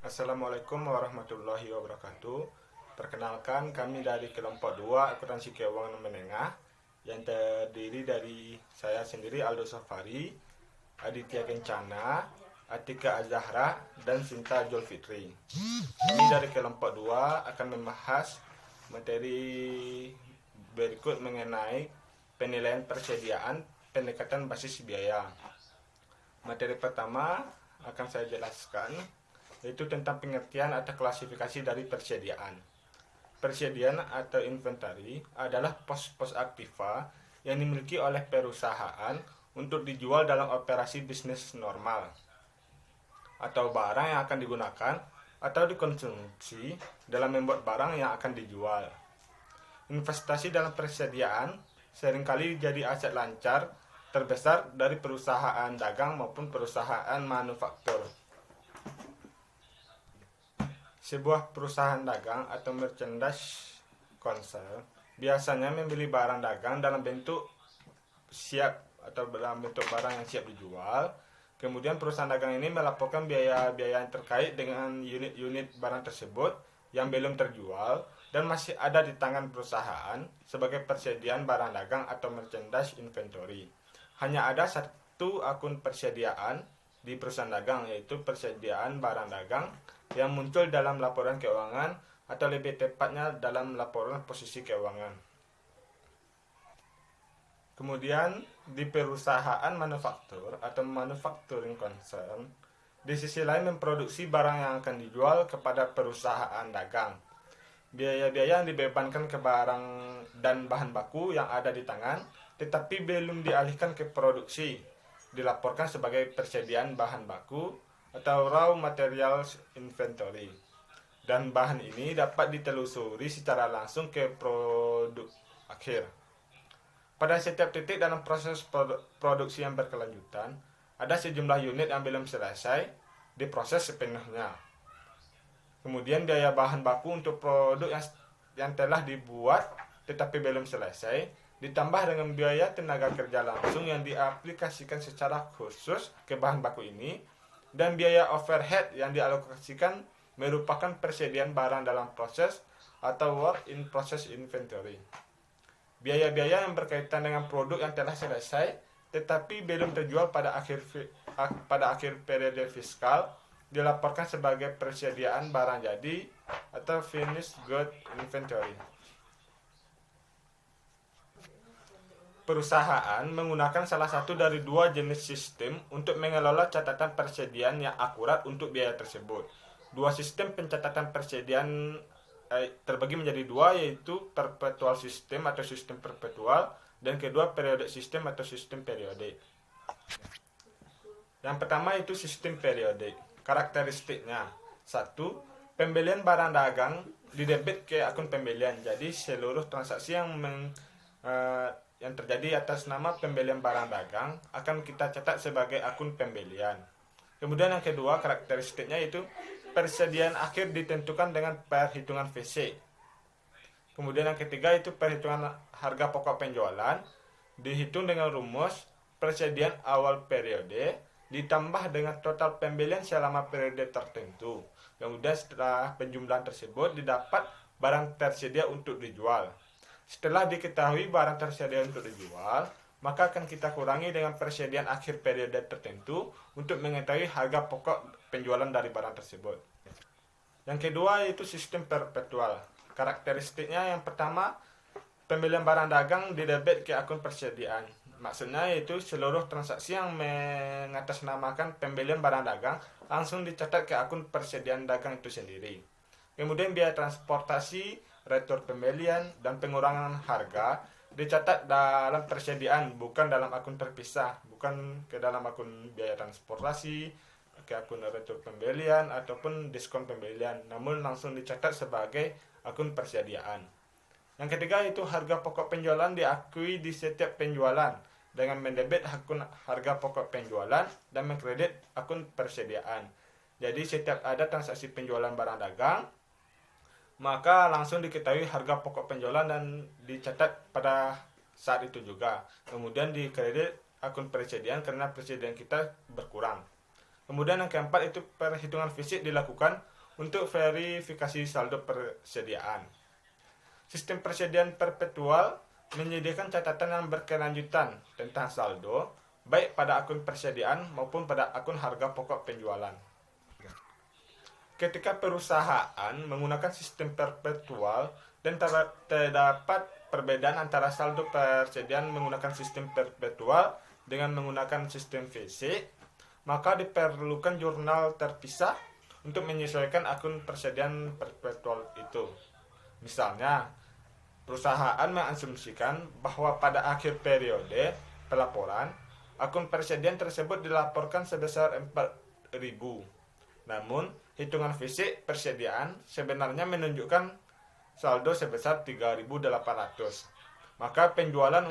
Assalamualaikum warahmatullahi wabarakatuh. Perkenalkan, kami dari kelompok 2 akuntansi keuangan menengah yang terdiri dari saya sendiri Aldo Safari, Aditya Kencana, Atika Azahra, dan Sinta Julfitri. Kami dari kelompok 2 akan membahas materi berikut mengenai penilaian persediaan pendekatan basis biaya. Materi pertama akan saya jelaskan, yaitu tentang pengertian atau klasifikasi dari persediaan. Persediaan atau inventory adalah pos-pos aktiva yang dimiliki oleh perusahaan untuk dijual dalam operasi bisnis normal, atau barang yang akan digunakan atau dikonsumsi dalam membuat barang yang akan dijual. Investasi dalam persediaan seringkali jadi aset lancar terbesar dari perusahaan dagang maupun perusahaan manufaktur. Sebuah perusahaan dagang atau merchandise concern biasanya membeli barang dagang dalam bentuk siap atau dalam bentuk barang yang siap dijual. Kemudian perusahaan dagang ini melaporkan biaya-biaya yang terkait dengan unit-unit barang tersebut yang belum terjual dan masih ada di tangan perusahaan sebagai persediaan barang dagang atau merchandise inventory. Hanya ada satu akun persediaan di perusahaan dagang, yaitu persediaan barang dagang yang muncul dalam laporan keuangan atau lebih tepatnya dalam laporan posisi keuangan. Kemudian di perusahaan manufaktur atau manufacturing concern, di sisi lain memproduksi barang yang akan dijual kepada perusahaan dagang. Biaya-biaya yang dibebankan ke barang dan bahan baku yang ada di tangan tetapi belum dialihkan ke produksi dilaporkan sebagai persediaan bahan baku atau raw materials inventory, dan bahan ini dapat ditelusuri secara langsung ke produk akhir. Pada setiap titik dalam proses produksi yang berkelanjutan, ada sejumlah unit yang belum selesai diproses sepenuhnya. Kemudian biaya bahan baku untuk produk yang telah dibuat tetapi belum selesai ditambah dengan biaya tenaga kerja langsung yang diaplikasikan secara khusus ke bahan baku ini, dan biaya overhead yang dialokasikan merupakan persediaan barang dalam proses atau work in process inventory. Biaya-biaya yang berkaitan dengan produk yang telah selesai tetapi belum terjual pada akhir periode fiskal dilaporkan sebagai persediaan barang jadi atau finished good inventory. Perusahaan menggunakan salah satu dari dua jenis sistem untuk mengelola catatan persediaan yang akurat untuk biaya tersebut. Dua sistem pencatatan persediaan terbagi menjadi dua, yaitu perpetual system atau sistem perpetual, dan kedua periodic system atau sistem periodik. Yang pertama itu sistem periodik. Karakteristiknya: 1. Pembelian barang dagang didebit ke akun pembelian. Jadi seluruh transaksi yang terjadi atas nama pembelian barang dagang akan kita catat sebagai akun pembelian. Kemudian yang kedua karakteristiknya itu persediaan akhir ditentukan dengan perhitungan VC. Kemudian yang ketiga itu perhitungan harga pokok penjualan dihitung dengan rumus persediaan awal periode ditambah dengan total pembelian selama periode tertentu. Kemudian setelah penjumlahan tersebut didapat barang tersedia untuk dijual. Setelah diketahui barang tersedia untuk dijual, maka akan kita kurangi dengan persediaan akhir periode tertentu untuk mengetahui harga pokok penjualan dari barang tersebut. Yang kedua yaitu sistem perpetual. Karakteristiknya yang pertama, pembelian barang dagang didebit ke akun persediaan. Maksudnya yaitu seluruh transaksi yang mengatasnamakan pembelian barang dagang langsung dicatat ke akun persediaan dagang itu sendiri. Kemudian biaya transportasi, retur pembelian, dan pengurangan harga dicatat dalam persediaan, bukan dalam akun terpisah, bukan ke dalam akun biaya transportasi, ke akun retur pembelian ataupun diskon pembelian, namun langsung dicatat sebagai akun persediaan. Yang ketiga itu harga pokok penjualan diakui di setiap penjualan dengan mendebit akun harga pokok penjualan dan mengkredit akun persediaan. Jadi setiap ada transaksi penjualan barang dagang, maka langsung diketahui harga pokok penjualan dan dicatat pada saat itu juga. Kemudian dikredit akun persediaan karena persediaan kita berkurang. Kemudian yang keempat itu perhitungan fisik dilakukan untuk verifikasi saldo persediaan. Sistem persediaan perpetual menyediakan catatan yang berkelanjutan tentang saldo, baik pada akun persediaan maupun pada akun harga pokok penjualan. Ketika perusahaan menggunakan sistem perpetual dan terdapat perbedaan antara saldo persediaan menggunakan sistem perpetual dengan menggunakan sistem VC, maka diperlukan jurnal terpisah untuk menyesuaikan akun persediaan perpetual itu. Misalnya, perusahaan mengasumsikan bahwa pada akhir periode pelaporan, akun persediaan tersebut dilaporkan sebesar 4.000. Namun, hitungan fisik persediaan sebenarnya menunjukkan saldo sebesar 3.800. Maka penjurnalan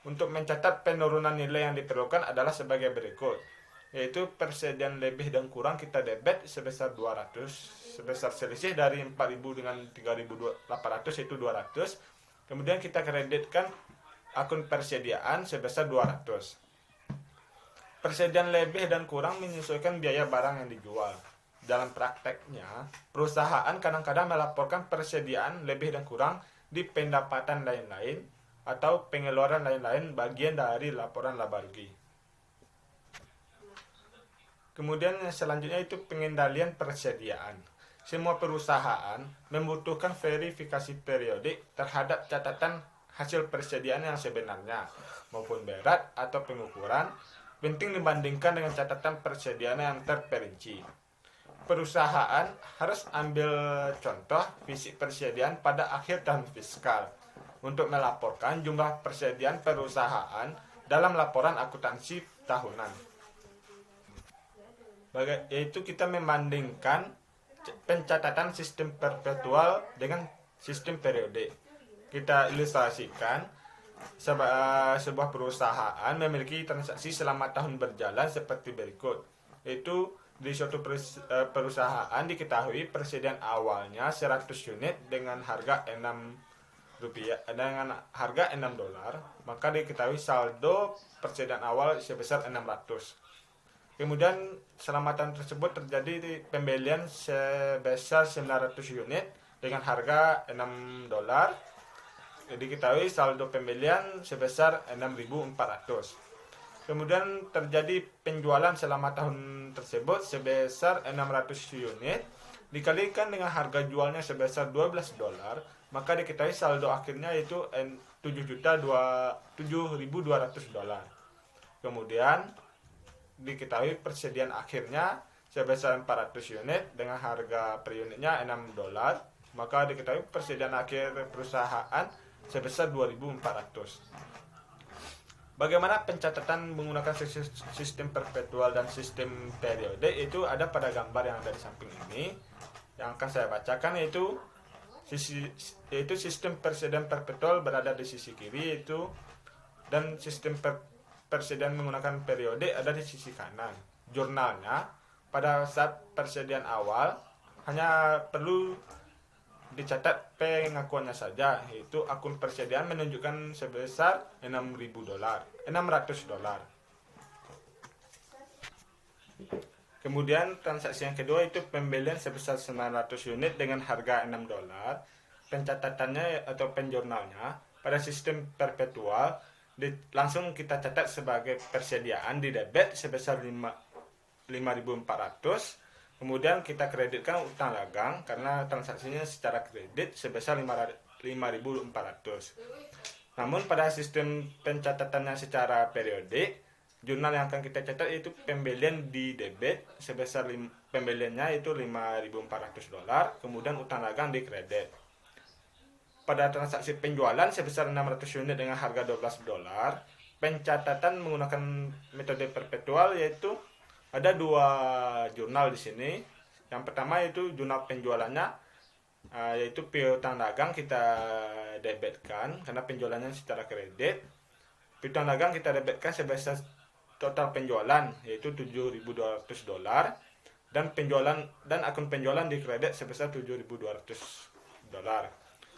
untuk mencatat penurunan nilai yang diperlukan adalah sebagai berikut, yaitu persediaan lebih dan kurang kita debit sebesar 200, sebesar selisih dari 4.000 dengan 3.800 yaitu 200. Kemudian kita kreditkan akun persediaan sebesar 200. Persediaan lebih dan kurang menyesuaikan biaya barang yang dijual. Dalam prakteknya, perusahaan kadang-kadang melaporkan persediaan lebih dan kurang di pendapatan lain-lain atau pengeluaran lain-lain bagian dari laporan laba rugi. Kemudian yang selanjutnya itu pengendalian persediaan. Semua perusahaan membutuhkan verifikasi periodik terhadap catatan hasil persediaan yang sebenarnya maupun berat atau pengukuran penting dibandingkan dengan catatan persediaan yang terperinci. Perusahaan harus ambil contoh fisik persediaan pada akhir tahun fiskal untuk melaporkan jumlah persediaan perusahaan dalam laporan akuntansi tahunan. Yaitu kita membandingkan pencatatan sistem perpetual dengan sistem periodik. Kita ilustrasikan sebuah perusahaan memiliki transaksi selama tahun berjalan seperti berikut. Yaitu di suatu perusahaan diketahui persediaan awalnya 100 unit dengan harga $6, maka diketahui saldo persediaan awal sebesar 600. Kemudian selama tahun tersebut terjadi pembelian sebesar 900 unit dengan harga $6. Diketahui saldo pembelian sebesar 6.400. Kemudian terjadi penjualan selama tahun tersebut sebesar 600 unit dikalikan dengan harga jualnya sebesar $12, maka diketahui saldo akhirnya yaitu $7.200. Kemudian diketahui persediaan akhirnya sebesar 400 unit dengan harga per unitnya $6, maka diketahui persediaan akhir perusahaan sebesar 2.400. Bagaimana pencatatan menggunakan sistem perpetual dan sistem periode itu ada pada gambar yang ada di samping ini. Yang akan saya bacakan yaitu sistem persediaan perpetual berada di sisi kiri dan sistem persediaan menggunakan periode ada di sisi kanan. Jurnalnya pada saat persediaan awal hanya perlu dicatat pengakuannya saja, yaitu akun persediaan menunjukkan sebesar $600. Kemudian transaksi yang kedua itu pembelian sebesar 900 unit dengan harga $6. Pencatatannya atau penjurnalnya pada sistem perpetual langsung kita catat sebagai persediaan di debit sebesar 5.400. Kemudian kita kreditkan utang dagang karena transaksinya secara kredit sebesar 5.400. Namun pada sistem pencatatannya secara periodik, jurnal yang akan kita catat itu pembelian di debit sebesar pembeliannya itu $5.400, kemudian utang dagang di kredit. Pada transaksi penjualan sebesar 600 unit dengan harga $12, pencatatan menggunakan metode perpetual yaitu ada dua jurnal di sini. Yang pertama itu jurnal penjualannya, yaitu piutang dagang kita debitkan karena penjualannya secara kredit. Piutang dagang kita debitkan sebesar total penjualan yaitu $7.200 dan akun penjualan di kredit sebesar $7.200.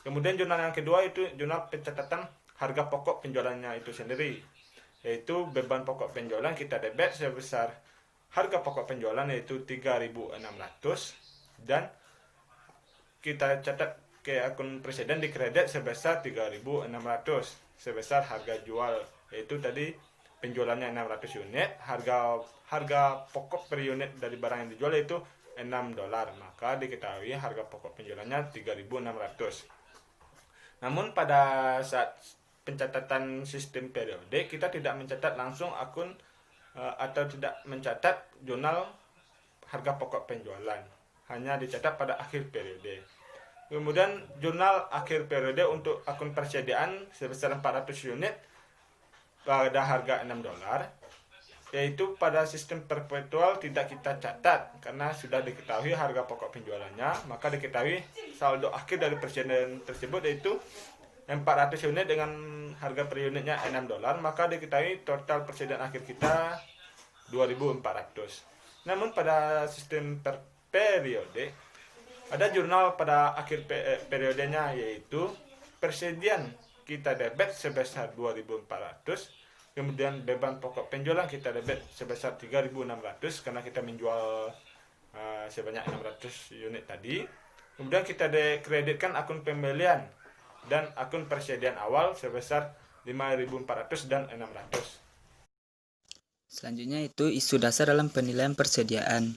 Kemudian jurnal yang kedua itu jurnal pencatatan harga pokok penjualannya itu sendiri, yaitu beban pokok penjualan kita debit sebesar harga pokok penjualan yaitu 3.600 dan kita catat ke akun presiden di kredit sebesar 3.600 sebesar harga jual, yaitu tadi penjualannya 600 unit, harga pokok per unit dari barang yang dijual itu $6, maka diketahui harga pokok penjualannya 3.600. Namun pada saat pencatatan sistem periode kita tidak mencatat langsung akun atau tidak mencatat jurnal harga pokok penjualan, hanya dicatat pada akhir periode. Kemudian jurnal akhir periode untuk akun persediaan sebesar 400 unit pada harga $6, yaitu pada sistem perpetual tidak kita catat karena sudah diketahui harga pokok penjualannya, maka diketahui saldo akhir dari persediaan tersebut yaitu 400 unit dengan harga per unitnya $6, maka diketahui total persediaan akhir kita 2.400. Namun pada sistem per periode ada jurnal pada akhir periodenya, yaitu persediaan kita debit sebesar 2.400, kemudian beban pokok penjualan kita debit sebesar 3.600 karena kita menjual sebanyak 600 unit tadi. Kemudian kita dikreditkan akun pembelian dan akun persediaan awal sebesar 5.400 dan 600. Selanjutnya itu isu dasar dalam penilaian persediaan.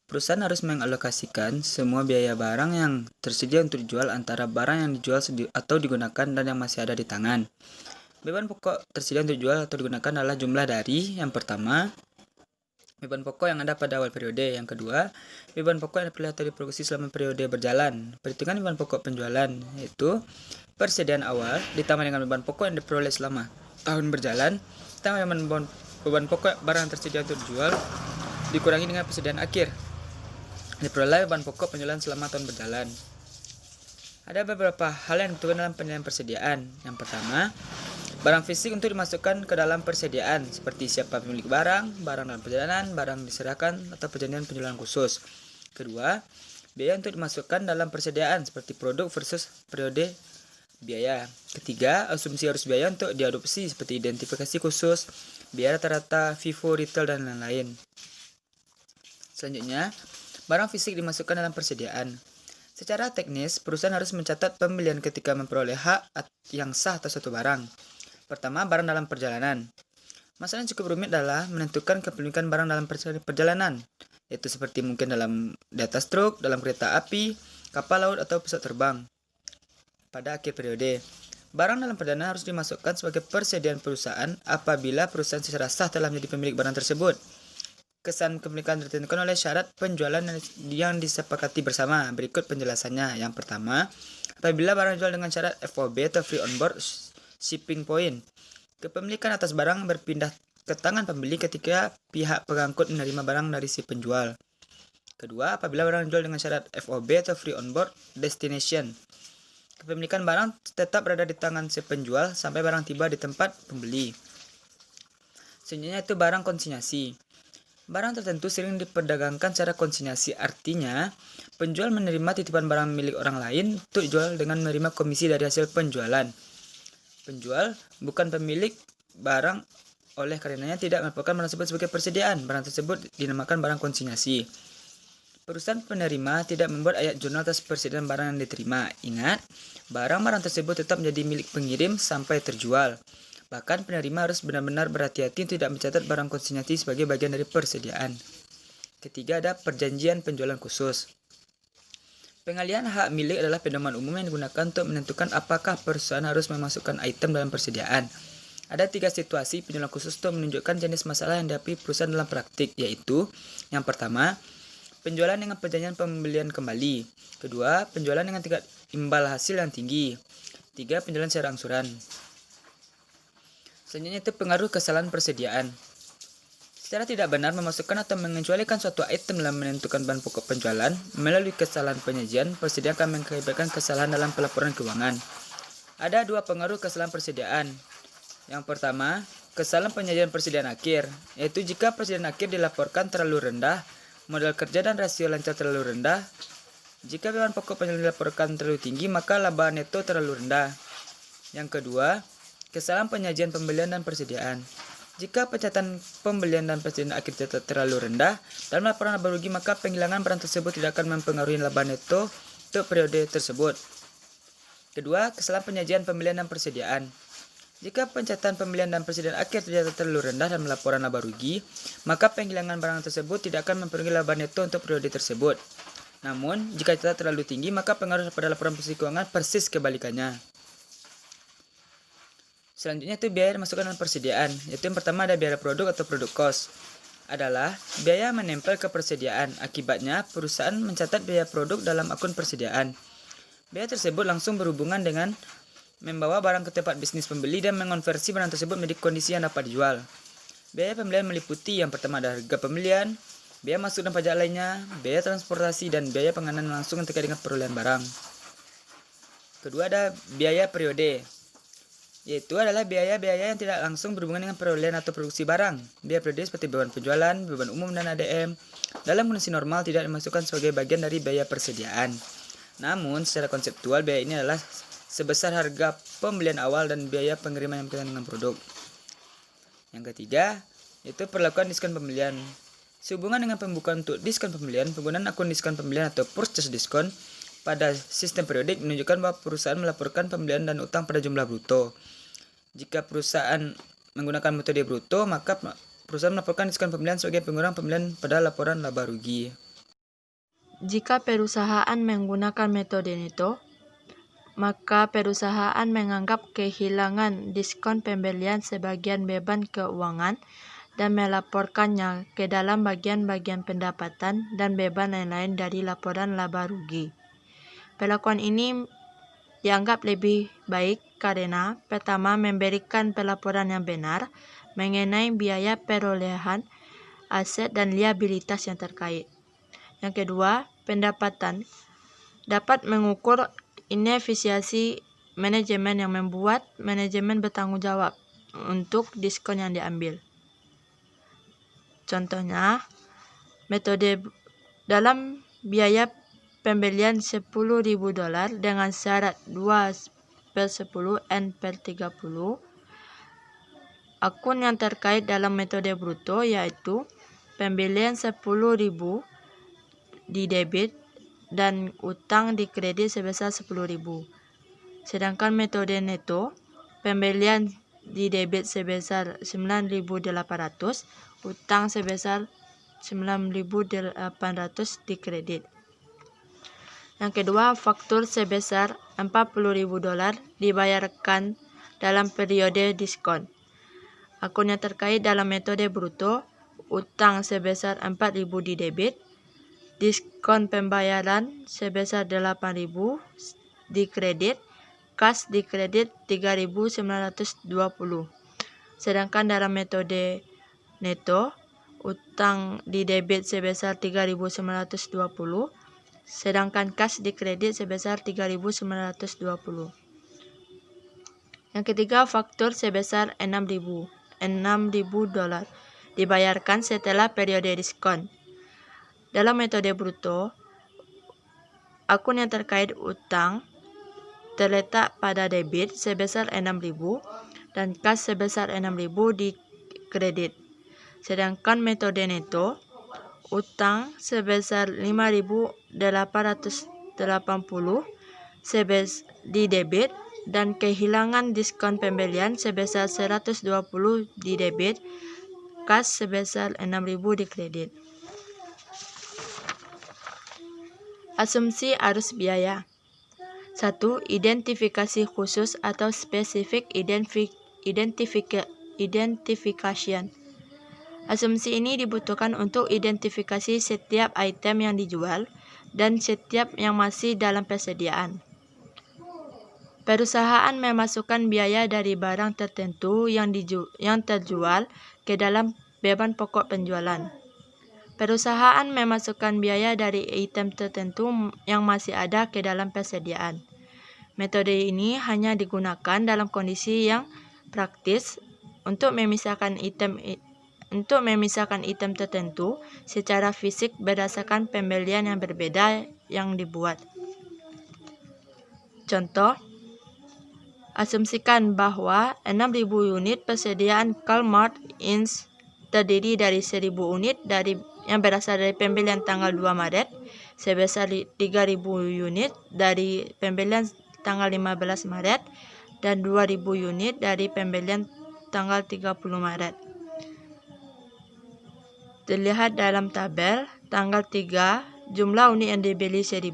Perusahaan harus mengalokasikan semua biaya barang yang tersedia untuk dijual antara barang yang dijual atau digunakan dan yang masih ada di tangan. Beban pokok tersedia untuk dijual atau digunakan adalah jumlah dari, yang pertama, beban pokok yang ada pada awal periode. Yang kedua, beban pokok yang diperoleh atau diproduksi selama periode berjalan. Perhitungan beban pokok penjualan yaitu persediaan awal ditambah dengan beban pokok yang diperoleh selama tahun berjalan ditambah dengan beban pokok barang yang tersedia untuk dijual dikurangi dengan persediaan akhir diperoleh beban pokok penjualan selama tahun berjalan. Ada beberapa hal yang dibutuhkan dalam penilaian persediaan. Yang pertama, barang fisik untuk dimasukkan ke dalam persediaan, seperti siapa pemilik barang, barang dalam perjalanan, barang diserahkan, atau perjanjian penjualan khusus. Kedua, biaya untuk dimasukkan dalam persediaan, seperti produk versus periode biaya. Ketiga, asumsi arus biaya untuk diadopsi, seperti identifikasi khusus, biaya rata-rata, FIFO, retail, dan lain-lain. Selanjutnya, barang fisik dimasukkan dalam persediaan. Secara teknis, perusahaan harus mencatat pembelian ketika memperoleh hak yang sah atas suatu barang. Pertama, barang dalam perjalanan. Masalah yang cukup rumit adalah menentukan kepemilikan barang dalam perjalanan, yaitu seperti mungkin di atas truk, dalam kereta api, kapal laut, atau pesawat terbang. Pada akhir periode, barang dalam perjalanan harus dimasukkan sebagai persediaan perusahaan apabila perusahaan secara sah telah menjadi pemilik barang tersebut. Kesan kepemilikan ditentukan oleh syarat penjualan yang disepakati bersama. Berikut penjelasannya. Yang pertama, apabila barang dijual dengan syarat FOB atau Free On Board Shipping Point, kepemilikan atas barang berpindah ke tangan pembeli ketika pihak pengangkut menerima barang dari si penjual. Kedua, apabila barang dijual dengan syarat FOB atau Free On Board Destination, kepemilikan barang tetap berada di tangan si penjual sampai barang tiba di tempat pembeli. Selanjutnya itu barang konsinyasi. Barang tertentu sering diperdagangkan secara konsinyasi, artinya penjual menerima titipan barang milik orang lain untuk dijual dengan menerima komisi dari hasil penjualan. Penjual bukan pemilik barang, oleh karenanya tidak melaporkan barang tersebut sebagai persediaan. Barang tersebut dinamakan barang konsinyasi. Perusahaan penerima tidak membuat ayat jurnal atas persediaan barang yang diterima. Ingat, barang-barang tersebut tetap menjadi milik pengirim sampai terjual. Bahkan penerima harus benar-benar berhati-hati untuk tidak mencatat barang konsinyasi sebagai bagian dari persediaan. Ketiga, ada perjanjian penjualan khusus. Pengalihan hak milik adalah pedoman umum yang digunakan untuk menentukan apakah perusahaan harus memasukkan item dalam persediaan. Ada 3 situasi penjualan khusus untuk menunjukkan jenis masalah yang dihadapi perusahaan dalam praktik, yaitu yang pertama, penjualan dengan perjanjian pembelian kembali. Kedua, penjualan dengan tingkat imbal hasil yang tinggi. 3, penjualan secara angsuran. Selanjutnya itu pengaruh kesalahan persediaan. Secara tidak benar memasukkan atau mengecualikan suatu item dalam menentukan bahan pokok penjualan melalui kesalahan penyajian, persediaan akan mengakibatkan kesalahan dalam pelaporan keuangan. Ada 2 pengaruh kesalahan persediaan. Yang pertama, kesalahan penyajian persediaan akhir, yaitu jika persediaan akhir dilaporkan terlalu rendah, modal kerja dan rasio lancar terlalu rendah. Jika beban pokok penjualan dilaporkan terlalu tinggi, maka laba neto terlalu rendah. Yang kedua, kesalahan penyajian pembelian dan persediaan. Jika pencatatan pembelian dan persediaan akhir tercatat terlalu rendah dalam laporan laba rugi, maka penghilangan barang tersebut tidak akan mempengaruhi laba neto untuk periode tersebut. Kedua, kesalahan penyajian pembelian dan persediaan. Jika pencatatan pembelian dan persediaan akhir tercatat terlalu rendah dalam laporan laba rugi, maka penghilangan barang tersebut tidak akan mempengaruhi laba neto untuk periode tersebut. Namun, jika tercatat terlalu tinggi, maka pengaruh pada laporan posisi keuangan persis kebalikannya. Selanjutnya itu biaya masukkan dalam persediaan, yaitu yang pertama ada biaya produk atau produk cost. Adalah biaya menempel ke persediaan. Akibatnya, perusahaan mencatat biaya produk dalam akun persediaan. Biaya tersebut langsung berhubungan dengan membawa barang ke tempat bisnis pembeli dan mengonversi barang tersebut menjadi kondisi yang dapat dijual. Biaya pembelian meliputi yang pertama ada harga pembelian, biaya masuk dan pajak lainnya, biaya transportasi, dan biaya pengenalan langsung yang terkait dengan perolehan barang. Kedua ada biaya periode, yaitu adalah biaya-biaya yang tidak langsung berhubungan dengan perolehan atau produksi barang. Biaya periode seperti beban penjualan, beban umum, dan ADM dalam kondisi normal tidak dimasukkan sebagai bagian dari biaya persediaan. Namun, secara konseptual biaya ini adalah sebesar harga pembelian awal dan biaya pengiriman yang berkaitan dengan produk. Yang ketiga, yaitu perlakuan diskon pembelian. Sehubungan dengan pembukaan untuk diskon pembelian, penggunaan akun diskon pembelian atau purchase diskon pada sistem periodik menunjukkan bahwa perusahaan melaporkan pembelian dan utang pada jumlah bruto. Jika perusahaan menggunakan metode bruto, maka perusahaan melaporkan diskon pembelian sebagai pengurangan pembelian pada laporan laba rugi. Jika perusahaan menggunakan metode neto, maka perusahaan menganggap kehilangan diskon pembelian sebagian beban keuangan dan melaporkannya ke dalam bagian-bagian pendapatan dan beban lain-lain dari laporan laba rugi. Perlakuan ini dianggap lebih baik karena pertama memberikan pelaporan yang benar mengenai biaya perolehan aset dan liabilitas yang terkait. Yang kedua, pendapatan dapat mengukur inefisiensi manajemen yang membuat manajemen bertanggung jawab untuk diskon yang diambil. Contohnya, metode dalam biaya pembelian $10.000 dengan syarat 2/10 N/30. Akun yang terkait dalam metode bruto yaitu pembelian 10.000 di debit dan utang di kredit sebesar 10.000. Sedangkan metode neto, pembelian di debit sebesar 9.800, utang sebesar 9.800 di kredit. Yang kedua, faktur sebesar $40.000 dibayarkan dalam periode diskon. Akun yang terkait dalam metode bruto, utang sebesar 4.000 di debit, diskon pembayaran sebesar 8.000 di kredit, kas di kredit 3.920. Sedangkan dalam metode neto, utang di debit sebesar 3.920, sedangkan kas di kredit sebesar 3.920. Yang ketiga, faktur sebesar $6.000 dibayarkan setelah periode diskon. Dalam metode bruto, akun yang terkait utang terletak pada debit sebesar 6.000 dan kas sebesar 6.000 di kredit. Sedangkan metode neto, utang sebesar 5.880 di debit dan kehilangan diskon pembelian sebesar 120 di debit, kas sebesar 6.000 di kredit. Asumsi arus biaya. 1. Identifikasi khusus atau specific identification. Asumsi ini dibutuhkan untuk identifikasi setiap item yang dijual dan setiap yang masih dalam persediaan. Perusahaan memasukkan biaya dari barang tertentu yang terjual ke dalam beban pokok penjualan. Perusahaan memasukkan biaya dari item tertentu yang masih ada ke dalam persediaan. Metode ini hanya digunakan dalam kondisi yang praktis untuk memisahkan item tertentu secara fisik berdasarkan pembelian yang berbeda yang dibuat. Contoh, Asumsikan bahwa 6.000 unit persediaan Walmart Inc. terdiri dari 1.000 unit yang berasal dari pembelian tanggal 2 Maret, sebesar 3.000 unit dari pembelian tanggal 15 Maret, dan 2.000 unit dari pembelian tanggal 30 Maret. Terlihat dalam tabel, tanggal 3, jumlah unit yang dibeli 1.000,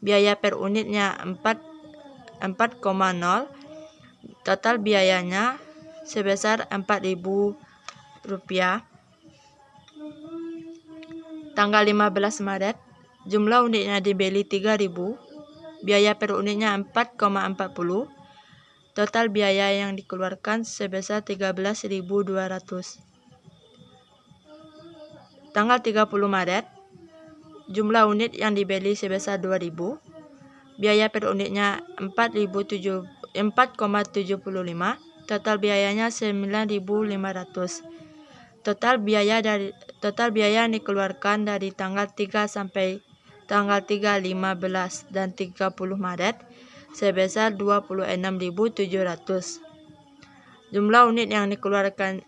biaya per unitnya 4,0, total biayanya sebesar Rp4.000. Tanggal 15 Maret, jumlah unit yang dibeli 3.000, biaya per unitnya 4,40, total biaya yang dikeluarkan sebesar Rp13.200. Tanggal 30 Maret, jumlah unit yang dibeli sebesar 2.000, biaya per unitnya 4,75, total biayanya 9.500. Total biaya yang dikeluarkan dari tanggal 3 sampai tanggal 3, 15 dan 30 Maret sebesar 26.700. Jumlah unit yang dikeluarkan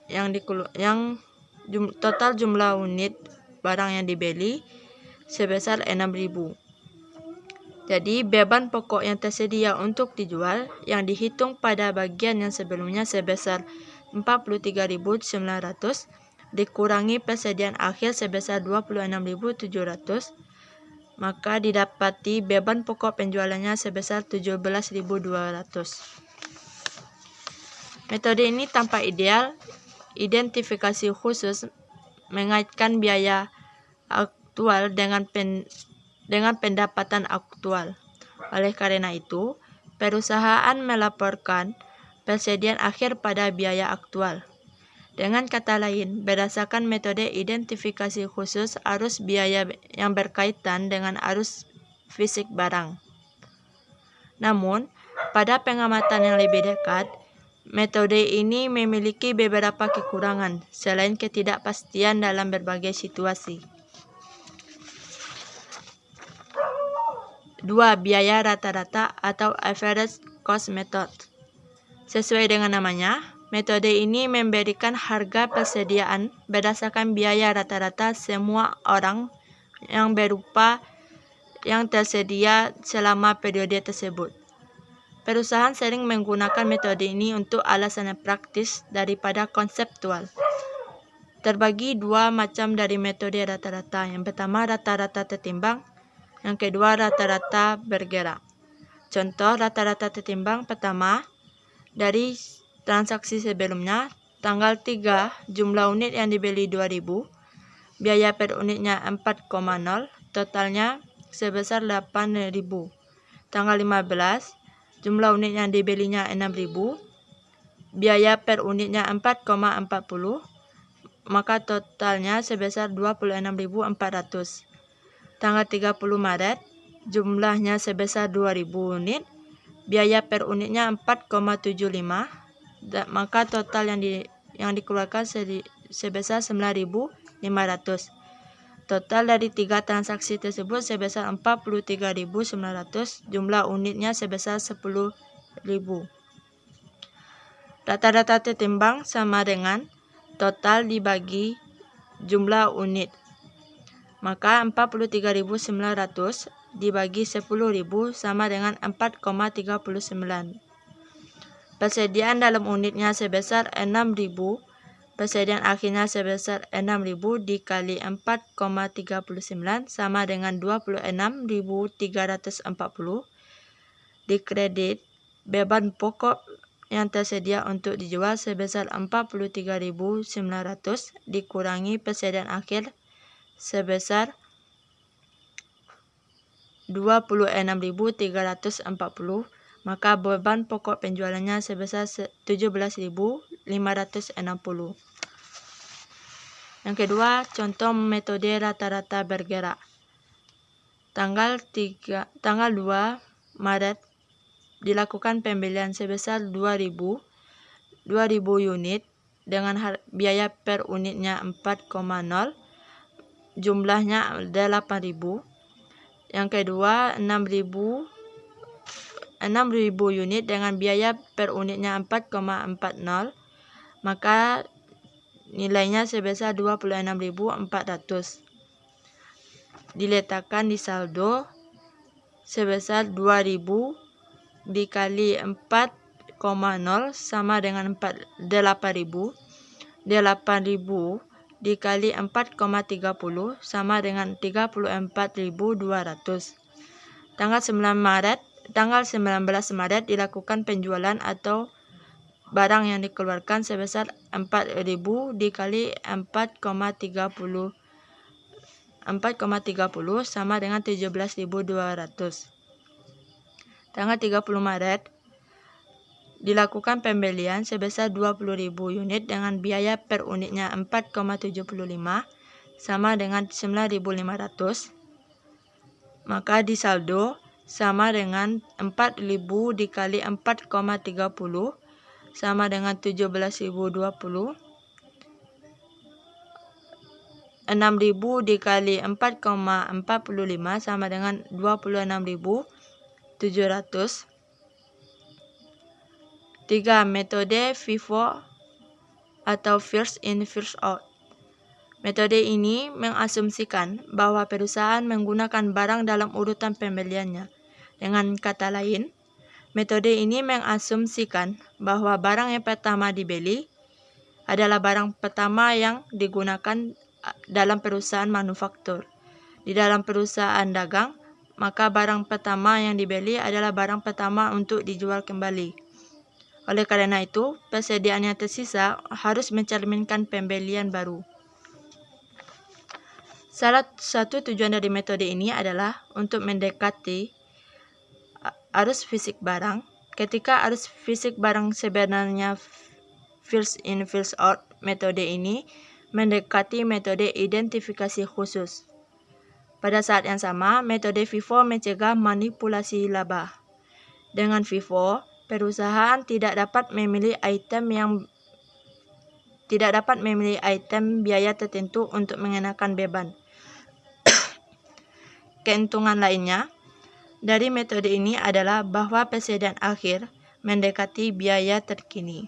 total jumlah unit barang yang dibeli sebesar 6.000. Jadi, beban pokok yang tersedia untuk dijual yang dihitung pada bagian yang sebelumnya sebesar 43.900 dikurangi persediaan akhir sebesar 26.700, maka didapati beban pokok penjualannya sebesar 17.200. Metode ini tampak ideal. Identifikasi khusus mengaitkan biaya aktual dengan pendapatan aktual. Oleh karena itu, perusahaan melaporkan persediaan akhir pada biaya aktual. Dengan kata lain, berdasarkan metode identifikasi khusus arus biaya yang berkaitan dengan arus fisik barang. Namun, pada pengamatan yang lebih dekat, metode ini memiliki beberapa kekurangan selain ketidakpastian dalam berbagai situasi. 2. Biaya rata-rata atau average cost method. Sesuai dengan namanya, metode ini memberikan harga persediaan berdasarkan biaya rata-rata semua orang yang berupa yang tersedia selama periode tersebut. Perusahaan sering menggunakan metode ini untuk alasan praktis daripada konseptual. Terbagi dua macam dari metode rata-rata. Yang pertama, rata-rata tertimbang. Yang kedua, rata-rata bergerak. Contoh rata-rata tertimbang pertama, dari transaksi sebelumnya, tanggal 3, jumlah unit yang dibeli 2.000, biaya per unitnya 4,0, totalnya sebesar 8.000. Tanggal 15, jumlah unit yang dibelinya 6.000, biaya per unitnya 4,40, maka totalnya sebesar 26.400. Tanggal 30 Maret, jumlahnya sebesar 2.000 unit, biaya per unitnya 4,75, maka total yang dikeluarkan sebesar 9.500. Total dari 3 transaksi tersebut sebesar 43.900, jumlah unitnya sebesar 10.000. Rata-rata tertimbang sama dengan total dibagi jumlah unit. Maka 43.900 dibagi 10.000 sama dengan 4,39. Persediaan dalam unitnya sebesar 6.000. Persediaan akhirnya sebesar 6.000 dikali 4,39 sama dengan 26.340. Dikredit beban pokok yang tersedia untuk dijual sebesar 43.900 dikurangi persediaan akhir sebesar 26.340, maka beban pokok penjualannya sebesar 17.560. Yang kedua, contoh metode rata-rata bergerak. Tanggal 2 Maret dilakukan pembelian sebesar 2.000 unit dengan biaya per unitnya 4,0, jumlahnya 8.000. Yang kedua, 6.000 6.000 unit dengan biaya per unitnya 4,40, maka nilainya sebesar 26.400. Diletakkan di saldo sebesar 2.000 dikali 4,0 sama dengan 8.000. 8.000 dikali 4,30 sama dengan 34.200. Tanggal 19 Maret dilakukan penjualan atau barang yang dikeluarkan sebesar 4.000 dikali 4,30 sama dengan 17.200. Tanggal 30 Maret dilakukan pembelian sebesar 20.000 unit dengan biaya per unitnya 4,75 sama dengan 9.500. Maka disaldo sama dengan 4.000 dikali 4,30 sama dengan 17.020. 6.000 dikali 4,45 sama dengan 26.700. 3. Metode FIFO atau First In First Out. Metode ini mengasumsikan bahwa perusahaan menggunakan barang dalam urutan pembeliannya. Dengan kata lain, metode ini mengasumsikan bahwa barang yang pertama dibeli adalah barang pertama yang digunakan dalam perusahaan manufaktur. Di dalam perusahaan dagang, maka barang pertama yang dibeli adalah barang pertama untuk dijual kembali. Oleh karena itu, persediaan yang tersisa harus mencerminkan pembelian baru. Salah satu tujuan dari metode ini adalah untuk mendekati arus fisik barang. Ketika arus fisik barang sebenarnya first in first out, metode ini mendekati metode identifikasi khusus. Pada saat yang sama, metode FIFO mencegah manipulasi laba. Dengan FIFO, perusahaan tidak dapat memilih item biaya tertentu untuk mengenakan beban. Keuntungan lainnya dari metode ini adalah bahwa persediaan akhir mendekati biaya terkini.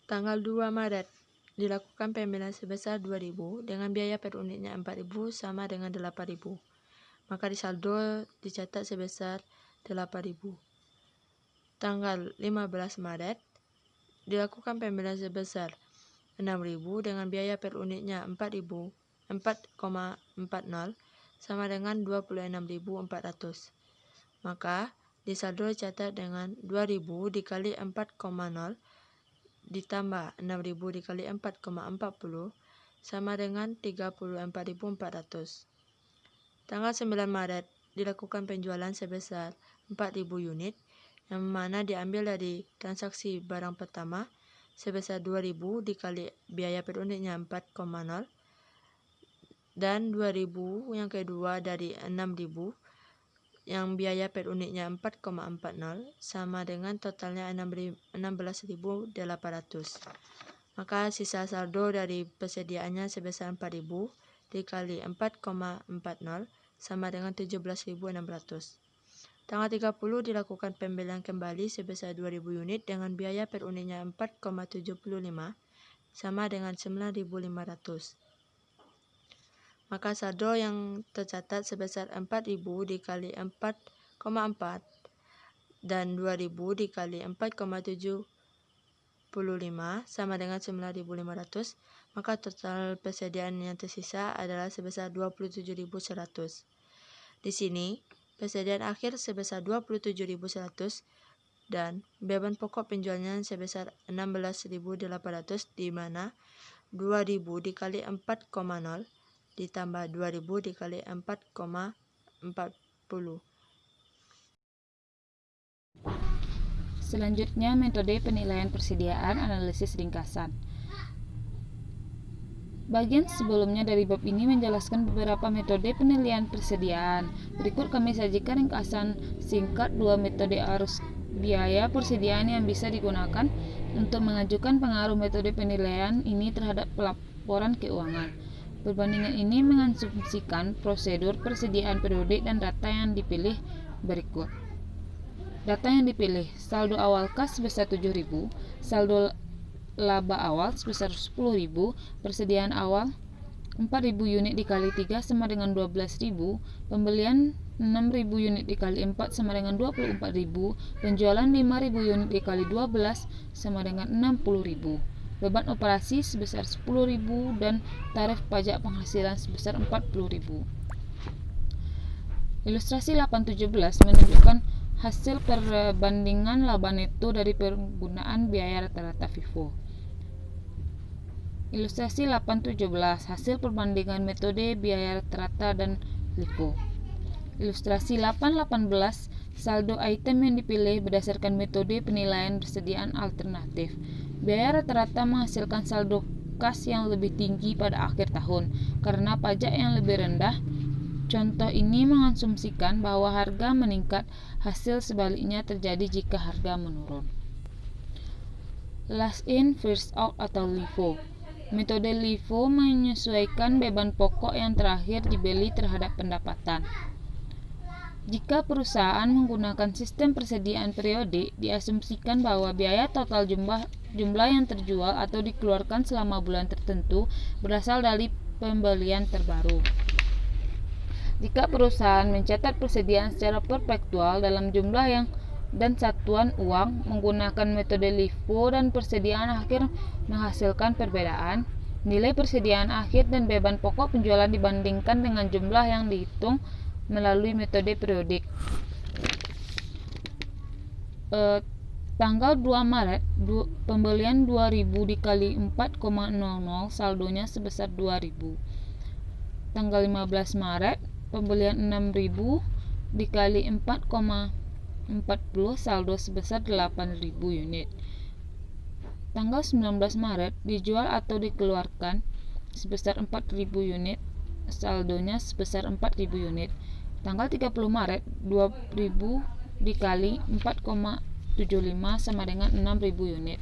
Tanggal 2 Maret dilakukan pembelian sebesar 2.000 dengan biaya per unitnya 4.000 sama dengan 8.000. Maka di saldo dicatat sebesar 8.000. Tanggal 15 Maret dilakukan pembelian sebesar 6.000 dengan biaya per unitnya 4,40 sama dengan 26.400. Maka di saldo dicatat dengan 2.000 dikali 4,0 ditambah 6.000 dikali 4,40 sama dengan 34.400. Tanggal 9 Maret dilakukan penjualan sebesar 4.000 unit yang mana diambil dari transaksi barang pertama sebesar 2.000 dikali biaya per unitnya 4,0 dan 2.000 yang kedua dari 6.000 yang biaya per unitnya 4,40 sama dengan totalnya 16.800. Maka sisa saldo dari persediaannya sebesar 4.000 dikali 4,40 sama dengan 17.600. Tanggal 30 dilakukan pembelian kembali sebesar 2.000 unit dengan biaya per unitnya 4,75 sama dengan 9.500. Maka saldo yang tercatat sebesar 4.000 dikali 4,4 dan 2.000 dikali 4,75 sama dengan 9.500. Maka total persediaan yang tersisa adalah sebesar 27.100. Di sini, persediaan akhir sebesar 27.100 dan beban pokok penjualnya sebesar 16.800 di mana 2.000 dikali 4,0 ditambah 2.000 dikali 4,40. Selanjutnya, metode penilaian persediaan analisis ringkasan. Bagian sebelumnya dari bab ini menjelaskan beberapa metode penilaian persediaan. Berikut kami sajikan ringkasan singkat 2 metode arus biaya persediaan yang bisa digunakan untuk mengajukan pengaruh metode penilaian ini terhadap pelaporan keuangan. Perbandingan ini mengasumsikan prosedur persediaan periodik dan data yang dipilih berikut. Data yang dipilih: saldo awal kas sebesar 7.000, saldo laba awal sebesar 10.000, persediaan awal 4.000 unit dikali 3 sama dengan 12.000, pembelian 6.000 unit dikali 4 sama dengan 24.000, penjualan 5.000 unit dikali 12 sama dengan 60.000, beban operasi sebesar 10.000 dan tarif pajak penghasilan sebesar 40.000. Ilustrasi 8.17 menunjukkan hasil perbandingan laba neto dari penggunaan biaya rata-rata FIFO. Ilustrasi 8.17 hasil perbandingan metode biaya rata-rata dan LIFO. Ilustrasi 8.18 saldo item yang dipilih berdasarkan metode penilaian persediaan alternatif. Biaya rata-rata menghasilkan saldo kas yang lebih tinggi pada akhir tahun karena pajak yang lebih rendah. Contoh ini mengasumsikan bahwa harga meningkat, hasil sebaliknya terjadi jika harga menurun. Last in, first out atau LIFO. Metode LIFO menyesuaikan beban pokok yang terakhir dibeli terhadap pendapatan. Jika perusahaan menggunakan sistem persediaan periodik, diasumsikan bahwa biaya total jumlah yang terjual atau dikeluarkan selama bulan tertentu berasal dari pembelian terbaru. Jika perusahaan mencatat persediaan secara perpektual dalam jumlah yang dan satuan uang menggunakan metode LIFO dan persediaan akhir menghasilkan perbedaan, nilai persediaan akhir dan beban pokok penjualan dibandingkan dengan jumlah yang dihitung melalui metode periodik. Tanggal 2 Maret, pembelian 2.000 dikali 4,00 saldonya sebesar 2.000. Tanggal 15 Maret, pembelian 6.000 dikali 4,40 saldo sebesar 8.000 unit. Tanggal 19 Maret, dijual atau dikeluarkan sebesar 4.000 unit, saldonya sebesar 4.000 unit. Tanggal 30 Maret, 2.000 dikali 4,75 sama dengan 6.000 unit.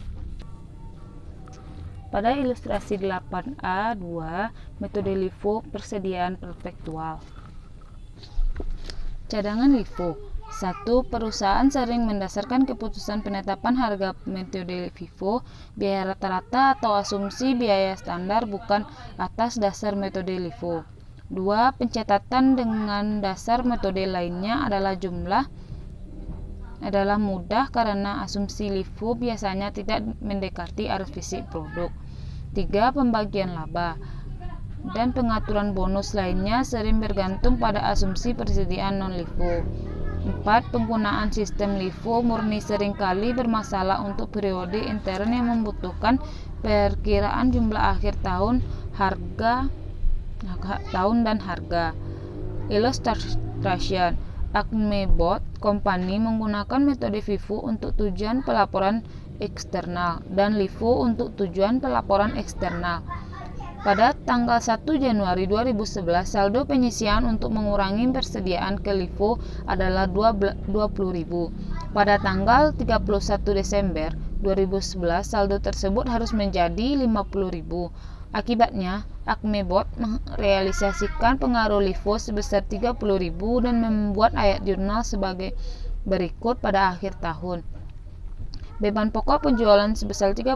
Pada ilustrasi 8A2, metode LIFO persediaan perpektual. Cadangan LIFO. 1. Perusahaan sering mendasarkan keputusan penetapan harga metode FIFO, biaya rata-rata atau asumsi biaya standar bukan atas dasar metode LIFO. 2. Pencatatan dengan dasar metode lainnya adalah mudah karena asumsi LIFO biasanya tidak mendekati arus fisik produk. 3. Pembagian laba dan pengaturan bonus lainnya sering bergantung pada asumsi persediaan non-LIFO. 4. Penggunaan sistem LIFO murni seringkali bermasalah untuk periode intern yang membutuhkan perkiraan jumlah akhir tahun, dan harga. Illustration: Acme Boat Company menggunakan metode FIFO untuk tujuan pelaporan eksternal dan LIFO untuk tujuan pelaporan eksternal. Pada tanggal 1 Januari 2011, saldo penyisian untuk mengurangi persediaan ke LIFO adalah 20.000. Pada tanggal 31 Desember 2011, saldo tersebut harus menjadi 50.000. Akibatnya, Acme Boat merealisasikan pengaruh LIFO sebesar 30.000 dan membuat ayat jurnal sebagai berikut pada akhir tahun. Beban pokok penjualan sebesar 30.000,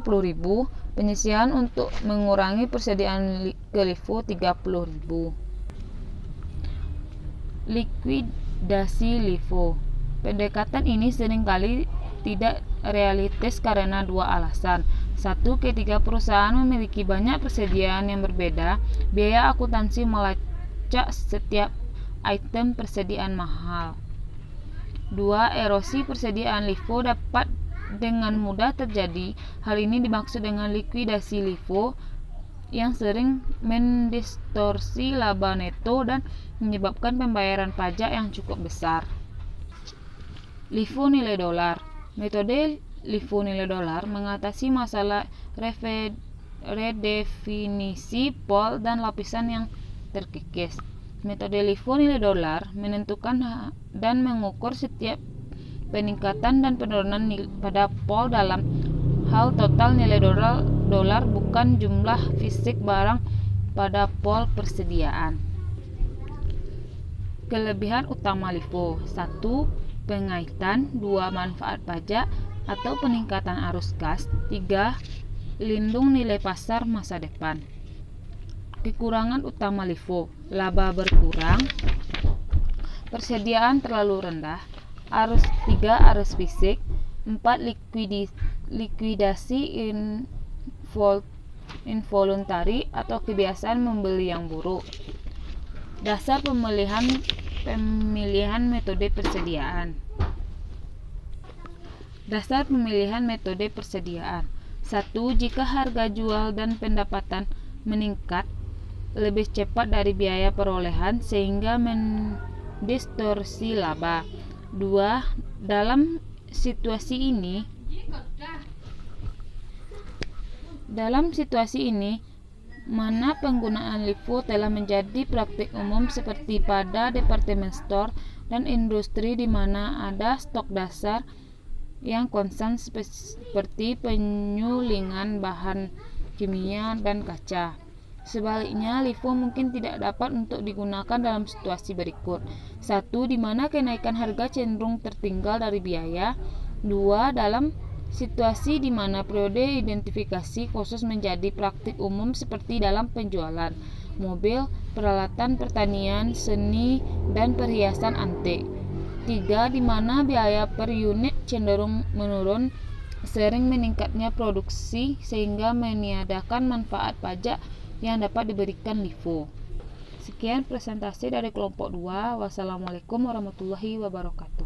penyisian untuk mengurangi persediaan ke LIFO 30.000. Likuidasi LIFO. Pendekatan ini seringkali tidak realistis karena dua alasan. 1. Ketika perusahaan memiliki banyak persediaan yang berbeda, biaya akuntansi melacak setiap item persediaan mahal. 2. Erosi persediaan LIFO dapat dengan mudah terjadi. Hal ini dimaksud dengan likuidasi LIFO yang sering mendistorsi laba neto dan menyebabkan pembayaran pajak yang cukup besar. LIFO nilai dolar. Metode LIFO nilai dolar mengatasi masalah redefinisi pol dan lapisan yang terkikis. Metode LIFO nilai dolar menentukan dan mengukur setiap peningkatan dan penurunan pada pol dalam hal total nilai dolar bukan jumlah fisik barang pada pol persediaan. Kelebihan utama LIFO: 1. Pengaitan. 2. Manfaat pajak atau peningkatan arus kas. 3. Lindung nilai pasar masa depan. Kekurangan utama LIFO: laba berkurang, persediaan terlalu rendah, 3. Arus fisik, 4. Likuidasi involuntari atau kebiasaan membeli yang buruk. Dasar pemilihan metode persediaan. Dasar pemilihan metode persediaan. 1. Jika harga jual dan pendapatan meningkat lebih cepat dari biaya perolehan sehingga mendistorsi laba. 2. Dalam situasi ini, mana penggunaan LIFO telah menjadi praktik umum seperti pada departemen store dan industri di mana ada stok dasar yang konstan seperti penyulingan bahan kimia dan kaca. Sebaliknya, LIFO mungkin tidak dapat untuk digunakan dalam situasi berikut. 1. Di mana kenaikan harga cenderung tertinggal dari biaya. 2. Dalam situasi di mana periode identifikasi khusus menjadi praktik umum seperti dalam penjualan mobil, peralatan pertanian, seni, dan perhiasan antik. 3. Di mana biaya per unit cenderung menurun sering meningkatnya produksi sehingga meniadakan manfaat pajak yang dapat diberikan LIFO. Sekian presentasi dari kelompok 2. Wassalamualaikum warahmatullahi wabarakatuh.